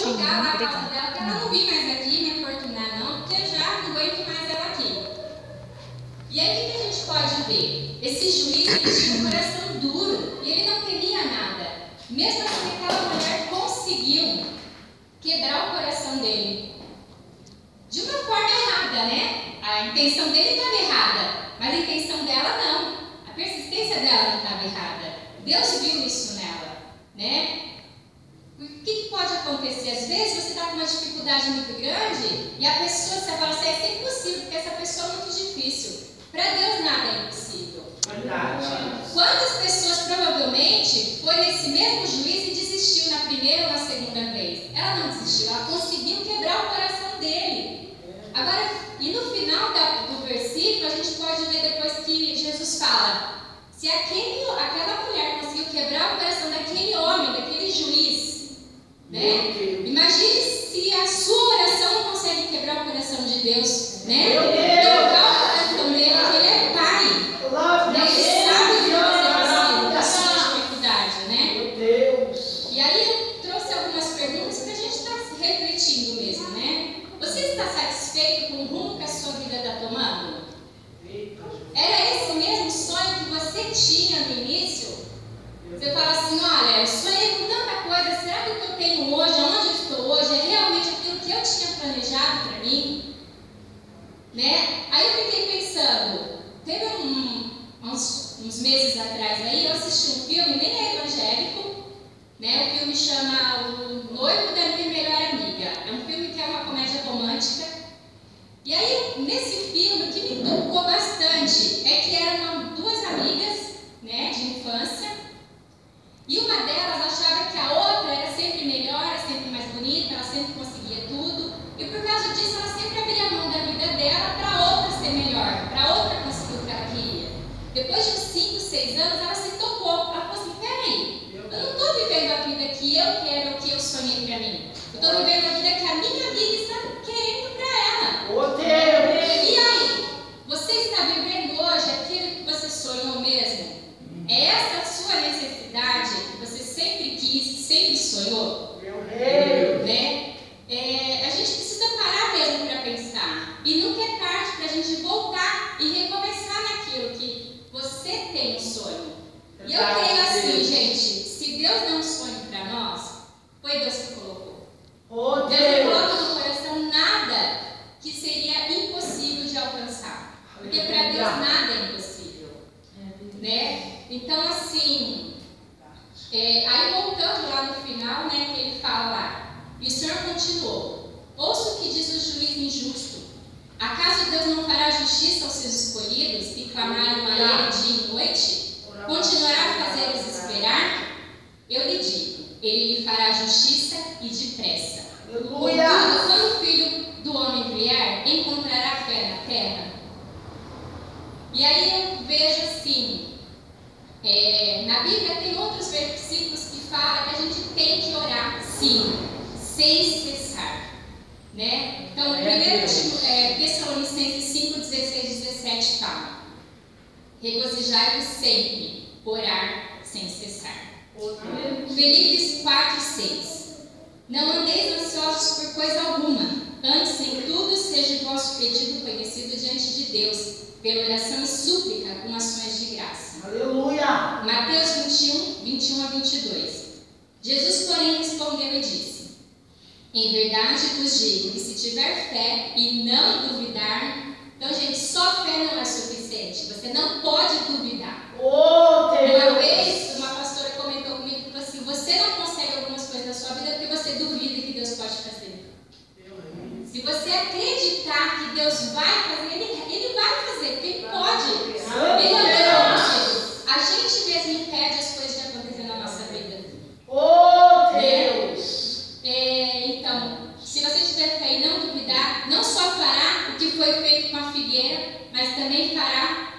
jogar lá a causa dela, para ela não vir mais aqui me importunar não, porque eu já não aguento mais ela aqui. E aí o que a gente pode ver? Esse juiz, ele tinha um coração duro e ele não temia nada. Mesmo assim, aquela mulher conseguiu quebrar o coração dele. De uma forma errada, né? A intenção dele estava errada, mas a intenção dela não. A persistência dela não estava errada. Deus viu isso nela, né? O que pode acontecer? Às vezes você está com uma dificuldade muito grande e a pessoa, você fala assim, isso é impossível, porque essa pessoa é muito difícil. Para Deus nada é impossível. Verdade. Quantas pessoas provavelmente foi nesse mesmo juiz e desistiu na primeira ou na segunda vez? Ela não desistiu, ela conseguiu quebrar o coração dele. Agora, e no final do versículo, a gente pode ver depois que Jesus fala, se aquela mulher conseguiu quebrar o coração daquele homem, daquele juiz, né? Imagine se a sua oração não consegue quebrar o coração de Deus, né? Tocar o coração dele, ele é pai, né? Ele sabe o que você precisa, da sua dificuldade, né? E aí eu trouxe algumas perguntas para a gente estar refletindo mesmo, né? Você está satisfeito com o rumo que a sua vida está tomando? Era esse mesmo sonho que você tinha no início? Você fala assim, olha, eu sonhei com tanta coisa, será que o que eu tenho hoje, onde eu estou hoje, é realmente aquilo que eu tinha planejado para mim? Né? Aí eu fiquei pensando, teve uns meses atrás aí, eu assisti um filme, nem é evangélico, né? O filme chama O Noivo da Minha Melhor Amiga. É um filme que é uma comédia romântica. E aí, nesse filme, o que me tocou bastante é que eram duas amigas, né, de infância, e uma delas achava que a outra era sempre melhor, era sempre mais bonita, ela sempre conseguia tudo, e por causa disso ela sempre abria mão da vida dela para a outra ser melhor, para a outra conseguir o que ela queria. Depois de uns 5, 6 anos, ela se tocou, ela falou assim, peraí, eu não estou vivendo a vida que eu quero, o que eu sonhei para mim, eu estou vivendo a vida que a minha amiga está querendo para ela. E aí, você está vivendo hoje aquilo que você sonhou mesmo? É essa a sua necessidade que você sempre quis, sempre sonhou? Né? A gente precisa parar mesmo para pensar. E nunca é tarde para a gente voltar e recomeçar naquilo que você tem um sonho. E eu creio assim, gente, se Deus deu um sonho para nós, foi Deus que colocou. Deus não coloca no coração nada que seria impossível de alcançar. Porque para Deus nada é impossível. Né? Então, assim, aí voltando lá no final, né, que ele fala lá, e o Senhor continuou, ouça o que diz o juiz injusto. Acaso Deus não fará justiça aos seus escolhidos que clamaram a ele dia e noite? Continuará a fazê-los esperar? Eu lhe digo, ele lhe fará justiça e depressa. Contudo, quando o Filho do Homem vier, encontrará fé na terra? E aí eu vejo assim, na Bíblia tem outros versículos que falam que a gente tem que orar, sim, sem cessar, né? Então, o primeiro Tessalonicenses 5, 16, 17 fala, regozijai-vos sempre, orar sem cessar. Filipenses 4, 6, não andeis ansiosos por coisa alguma, antes em tudo seja o vosso pedido conhecido diante de Deus, pela oração e súplica com ações de graça. Aleluia! Mateus 21, 21 a 22. Jesus, porém, respondeu e disse, em verdade vos digo que se tiver fé e não duvidar, então, gente, só fé não é suficiente, você não pode duvidar. Uma vez, uma pastora comentou comigo e falou assim, você não consegue algumas coisas na sua vida porque você duvida que Deus pode fazer. Se você acreditar que Deus vai fazer, Ele vai fazer, porque Ele pode. Ele não você. A gente mesmo impede as coisas de acontecer na nossa vida. Deus! Então, se você tiver fé e não duvidar, não só fará o que foi feito com a figueira, mas também falará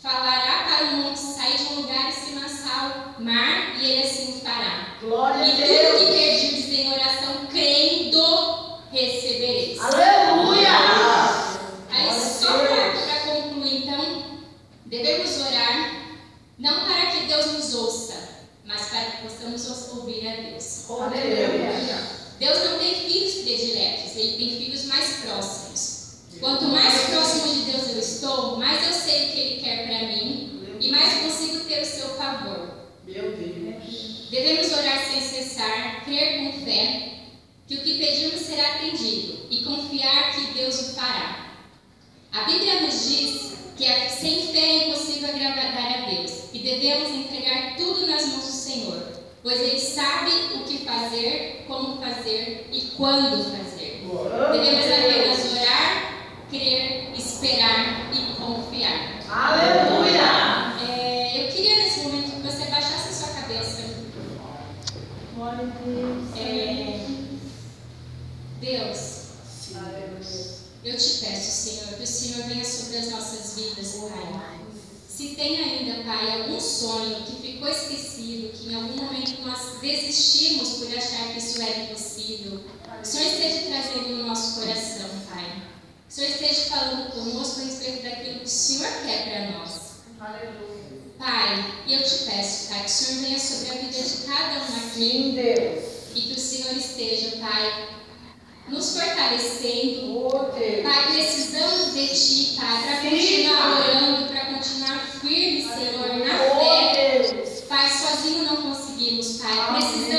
para o monte sair de um lugar e se lançar ao mar, e ele assim fará. Glória e a Deus! tudo que pedirdes em oração, crendo, recebereis. Aleluia! Aí, só para concluir, então, devemos orar, não para que Deus nos ouça, mas para que possamos ouvir a Deus. Aleluia! Deus não tem ele tem filhos mais próximos. Quanto mais próximo de Deus eu estou, mais eu sei o que Ele quer para mim e mais consigo ter o seu favor. Meu Deus. Devemos orar sem cessar, crer com fé que o que pedimos será atendido e confiar que Deus o fará. A Bíblia nos diz que sem fé é impossível agradar a Deus e devemos entregar tudo nas mãos do Senhor, pois Ele sabe o que fazer, como fazer e quando fazer. Devemos apenas orar, crer, esperar e confiar. Aleluia. Eu queria nesse momento que você baixasse a sua cabeça. Glória a Deus. Deus, eu te peço, Senhor, que o Senhor venha sobre as nossas vidas, Pai. Se tem ainda, Pai, algum sonho que ficou esquecido, que em algum momento nós desistimos por achar que isso era impossível, o Senhor esteja trazendo no nosso coração, Pai. O Senhor esteja falando conosco a respeito daquilo que o Senhor quer para nós. Pai, e eu te peço, Pai, que o Senhor venha sobre a vida de cada um aqui. Sim, Deus. E que o Senhor esteja, Pai, nos fortalecendo. Pai, precisamos de Ti, Pai, para continuar orando, para continuar firme, Senhor, na fé. Pai, sozinho não conseguimos, Pai. Precisamos